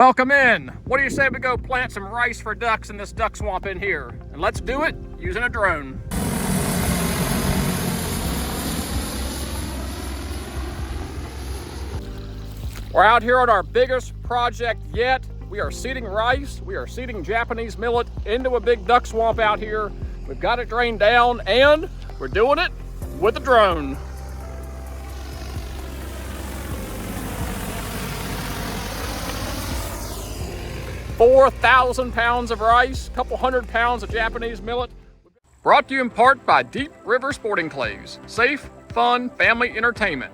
Welcome in. What do you say we go plant some rice for ducks in this duck swamp in here? And let's do it using a drone. We're out here on our biggest project yet. We are seeding rice. We are seeding Japanese millet into a big duck swamp out here. We've got it drained down and we're doing it with a drone. $4,000 pounds of rice, a couple hundred pounds of Japanese millet. Brought to you in part by Deep River Sporting Clays, safe, fun, family entertainment.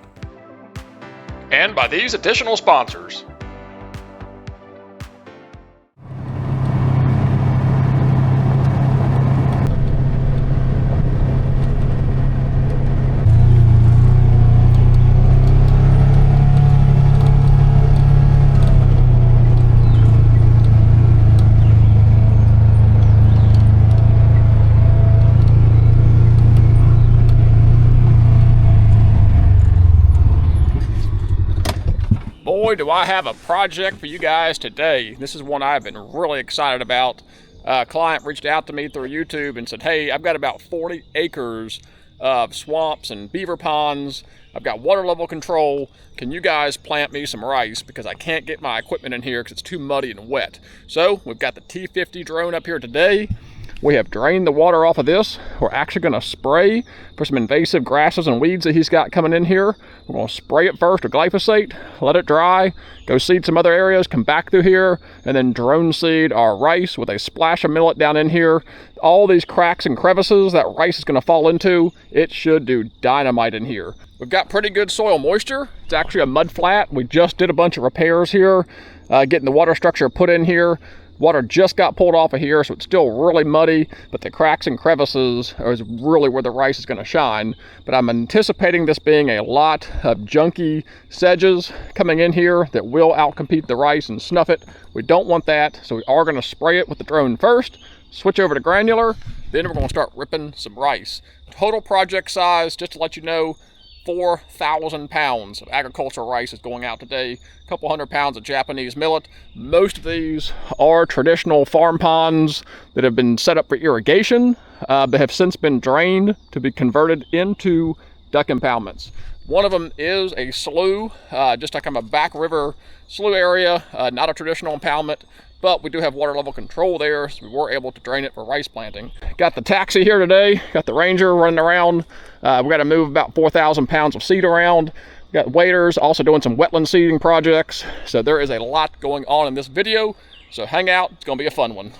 And by these additional sponsors. Boy, do I have a project for you guys today. This is one I've been really excited about. A client reached out to me through YouTube and said, hey, I've got about 40 acres of swamps and beaver ponds. I've got water level control. Can you guys plant me some rice? Because I can't get my equipment in here because it's too muddy and wet. So we've got the T50 drone up here today. We have drained the water off of this. We're actually going to spray for some invasive grasses and weeds that he's got coming in here. We're going to spray it first with glyphosate, let it dry, go seed some other areas, come back through here, and then drone seed our rice with a splash of millet down in here. All these cracks and crevices that rice is going to fall into, it should do dynamite in here. We've got pretty good soil moisture. It's actually a mud flat. We just did a bunch of repairs here, getting the water structure put in here. Water just got pulled off of here, so it's still really muddy, but the cracks and crevices is really where the rice is going to shine. But I'm anticipating this being a lot of junky sedges coming in here that will outcompete the rice and snuff it. We don't want that, so we are going to spray it with the drone first, switch over to granular, then we're going to start ripping some rice. Total project size, just to let you know, 4,000 pounds of agricultural rice is going out today. A couple hundred pounds of Japanese millet. Most of these are traditional farm ponds that have been set up for irrigation, but have since been drained to be converted into duck impoundments. One of them is a slough, just like a back river slough area, not a traditional impoundment, but we do have water level control there, so we were able to drain it for rice planting. Got the taxi here today, got the Ranger running around. We got to move about 4,000 pounds of seed around. We got waders, also doing some wetland seeding projects. So there is a lot going on in this video, so hang out, it's gonna be a fun one.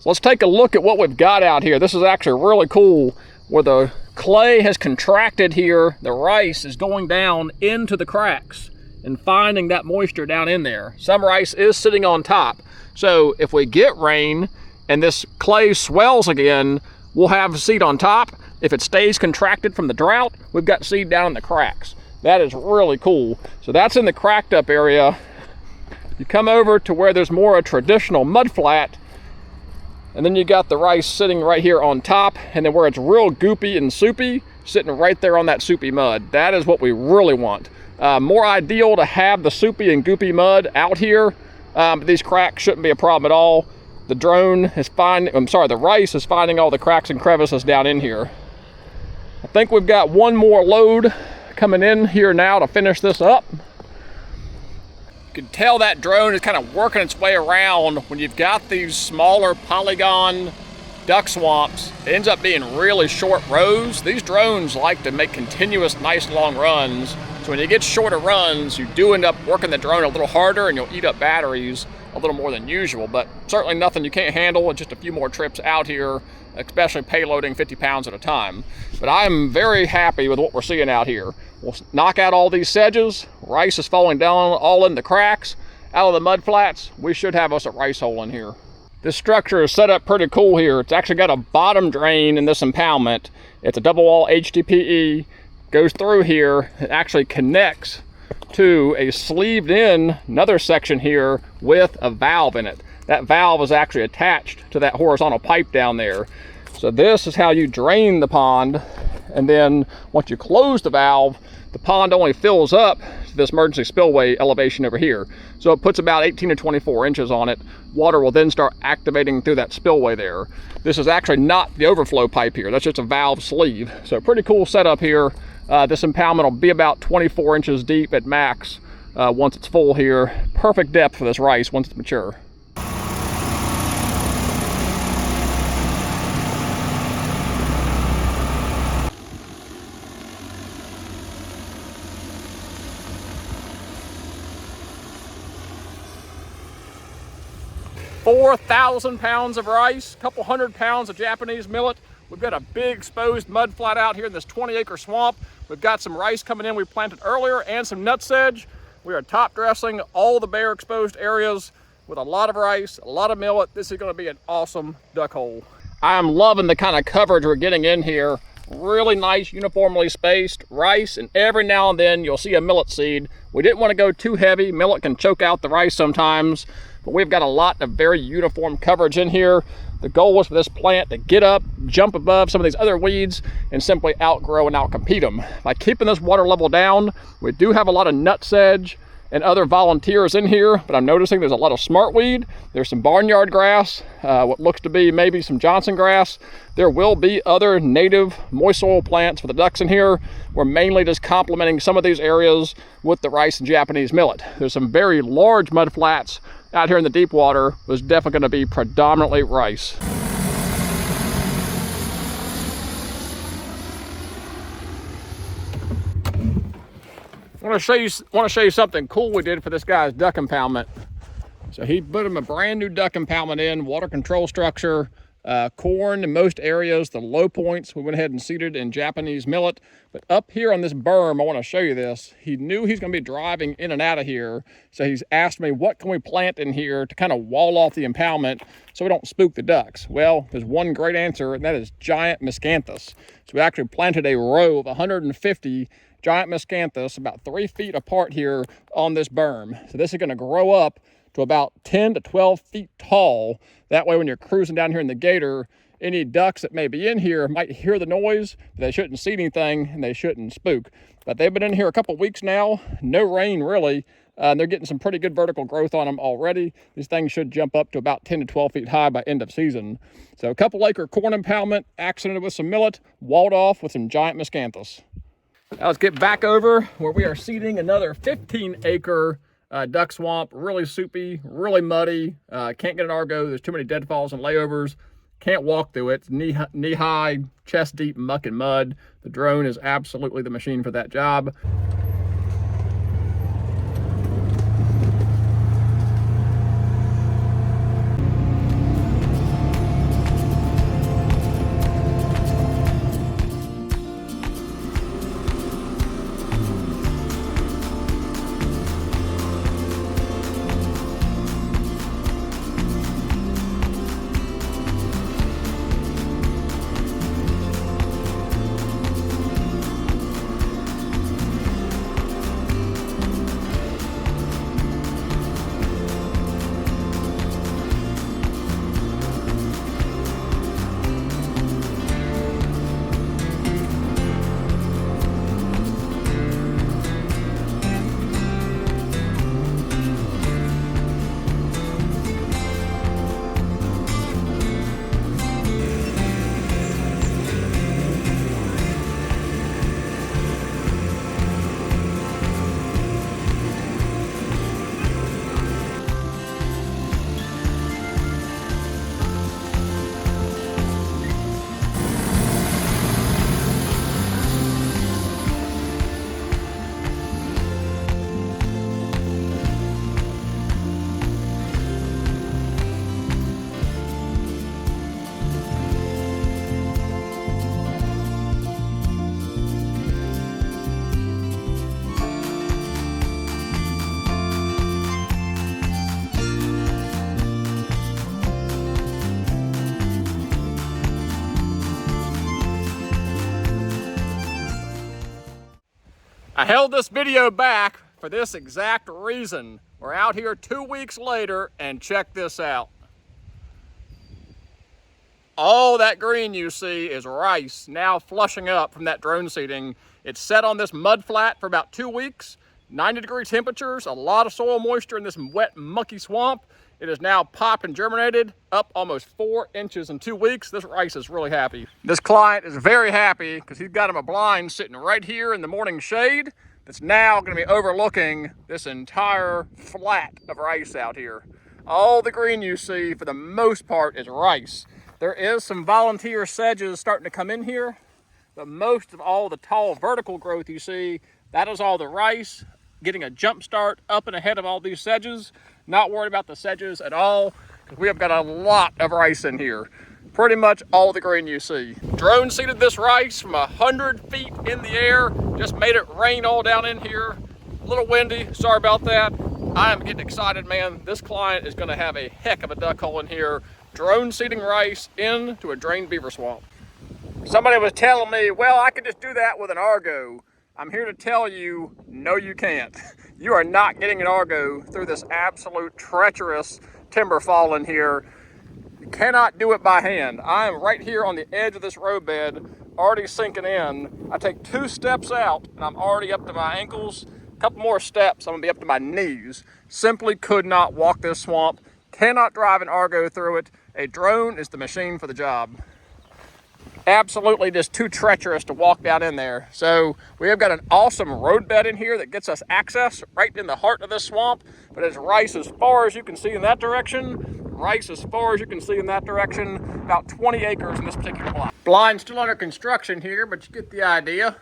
Let's take a look at what we've got out here. This is actually really cool. Where the clay has contracted here, the rice is going down into the cracks and finding that moisture down in there. Some rice is sitting on top. So if we get rain and this clay swells again, we'll have seed on top. If it stays contracted from the drought, we've got seed down in the cracks. That is really cool. So that's in the cracked up area. You come over to where there's more a traditional mud flat, and then you got the rice sitting right here on top, and then where it's real goopy and soupy, sitting right there on that soupy mud. That is what we really want. More ideal to have the soupy and goopy mud out here, but these cracks shouldn't be a problem at all. The drone is the rice is finding all the cracks and crevices down in here. I think we've got one more load coming in here now to finish this up. You can tell that drone is kind of working its way around when you've got these smaller polygon duck swamps, it ends up being really short rows. These drones like to make continuous, nice long runs. So when you get shorter runs, you do end up working the drone a little harder and you'll eat up batteries a little more than usual, but certainly nothing you can't handle with just a few more trips out here, especially payloading 50 pounds at a time. But I am very happy with what we're seeing out here. We'll knock out all these sedges. Rice is falling down all in the cracks. Out of the mud flats, we should have us a rice hole in here. This structure is set up pretty cool here. It's actually got a bottom drain in this impoundment. It's a double wall HDPE, goes through here, it actually connects to a sleeved in another section here with a valve in it. That valve is actually attached to that horizontal pipe down there. So this is how you drain the pond, and then once you close the valve, the pond only fills up to this emergency spillway elevation over here. So it puts about 18 to 24 inches on it. Water will then start activating through that spillway there. This is actually not the overflow pipe here. That's just a valve sleeve. So pretty cool setup here. This impoundment will be about 24 inches deep at max once it's full here. Perfect depth for this rice once it's mature. $4,000 pounds of rice, a couple hundred pounds of Japanese millet. We've got a big exposed mud flat out here in this 20-acre swamp. We've got some rice coming in we planted earlier and some nut sedge. We are top dressing all the bare exposed areas with a lot of rice, a lot of millet. This is going to be an awesome duck hole. I am loving the kind of coverage we're getting in here. Really nice, uniformly spaced rice, and every now and then you'll see a millet seed. We didn't want to go too heavy. Millet can choke out the rice sometimes, but we've got a lot of very uniform coverage in here. The goal was for this plant to get up, jump above some of these other weeds, and simply outgrow and outcompete them. By keeping this water level down, we do have a lot of nut sedge and other volunteers in here, but I'm noticing there's a lot of smartweed. There's some barnyard grass, what looks to be maybe some Johnson grass. There will be other native moist soil plants for the ducks in here. We're mainly just complementing some of these areas with the rice and Japanese millet. There's some very large mud flats out here in the deep water. Was definitely going to be predominantly rice. I want to show you something cool we did for this guy's duck impoundment. So he put him a brand new duck impoundment in, water control structure, corn in most areas. The low points we went ahead and seeded in Japanese millet. But up here on this berm, I want to show you this. He knew he's going to be driving in and out of here, so he's asked me, what can we plant in here to kind of wall off the impoundment so we don't spook the ducks? Well, there's one great answer, and that is giant miscanthus. So we actually planted a row of 150 giant miscanthus about 3 feet apart here on this berm. So this is going to grow up to about 10 to 12 feet tall. That way when you're cruising down here in the gator, any ducks that may be in here might hear the noise, but they shouldn't see anything and they shouldn't spook. But they've been in here a couple weeks now, no rain really. They're getting some pretty good vertical growth on them already. These things should jump up to about 10 to 12 feet high by end of season. So a couple acre corn impoundment, accented with some millet, walled off with some giant miscanthus. Now let's get back over where we are seeding another 15-acre duck swamp. Really soupy, really muddy. Can't get an Argo. There's too many deadfalls and layovers. Can't walk through it. It's knee-high, chest-deep muck and mud. The drone is absolutely the machine for that job. I held this video back for this exact reason. We're out here 2 weeks later, and check this out. All that green you see is rice now flushing up from that drone seeding. It's set on this mud flat for about 2 weeks, 90-degree temperatures, a lot of soil moisture in this wet, mucky swamp. It is now popped and germinated, up almost 4 inches in 2 weeks. This rice is really happy. This client is very happy because he's got him a blind sitting right here in the morning shade that's now going to be overlooking this entire flat of rice out here. All the green you see, for the most part, is rice. There is some volunteer sedges starting to come in here, but most of all the tall vertical growth you see, that is all the rice, getting a jump start up and ahead of all these sedges. Not worried about the sedges at all, because we have got a lot of rice in here. Pretty much all the green you see. Drone seeded this rice from 100 feet in the air, just made it rain all down in here. A little windy, sorry about that. I am getting excited, man. This client is gonna have a heck of a duck hole in here, drone seeding rice into a drained beaver swamp. Somebody was telling me, well, I could just do that with an Argo. I'm here to tell you, no you can't. You are not getting an Argo through this absolute treacherous timber fall in here. You cannot do it by hand. I am right here on the edge of this roadbed, already sinking in. I take 2 steps out and I'm already up to my ankles. A couple more steps, I'm gonna be up to my knees. Simply could not walk this swamp. Cannot drive an Argo through it. A drone is the machine for the job. Absolutely just too treacherous to walk down in there. So we have got an awesome roadbed in here that gets us access right in the heart of this swamp, but it's rice as far as you can see in that direction, rice as far as you can see in that direction, about 20 acres in this particular block. Blind still under construction here, but you get the idea.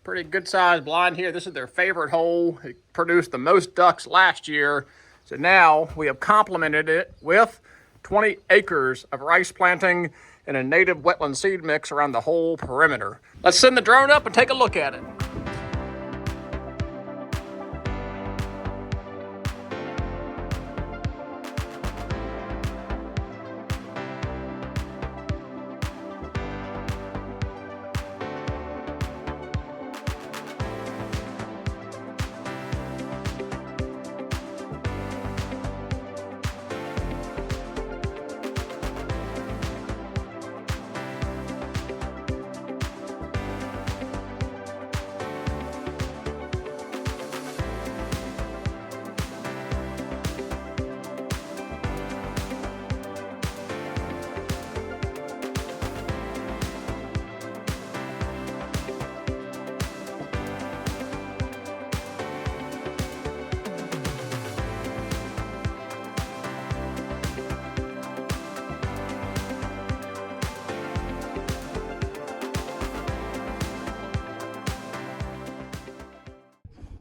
Pretty good sized blind here. This is their favorite hole. It produced the most ducks last year. So now we have complemented it with 20 acres of rice planting and a native wetland seed mix around the whole perimeter. Let's send the drone up and take a look at it.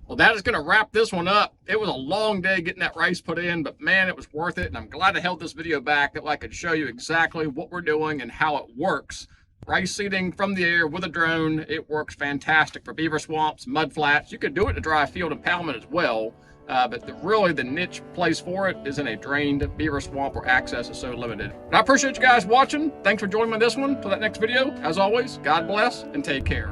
Well, that is going to wrap this one up. It was a long day getting that rice put in, but man, it was worth it. And I'm glad I held this video back that I could show you exactly what we're doing and how it works. Rice seeding from the air with a drone, it works fantastic for beaver swamps, mud flats. You could do it to dry field impoundment as well, but really the niche place for it is in a drained beaver swamp where access is so limited. And I appreciate you guys watching. Thanks for joining me on this one. Till that next video, as always, God bless and take care.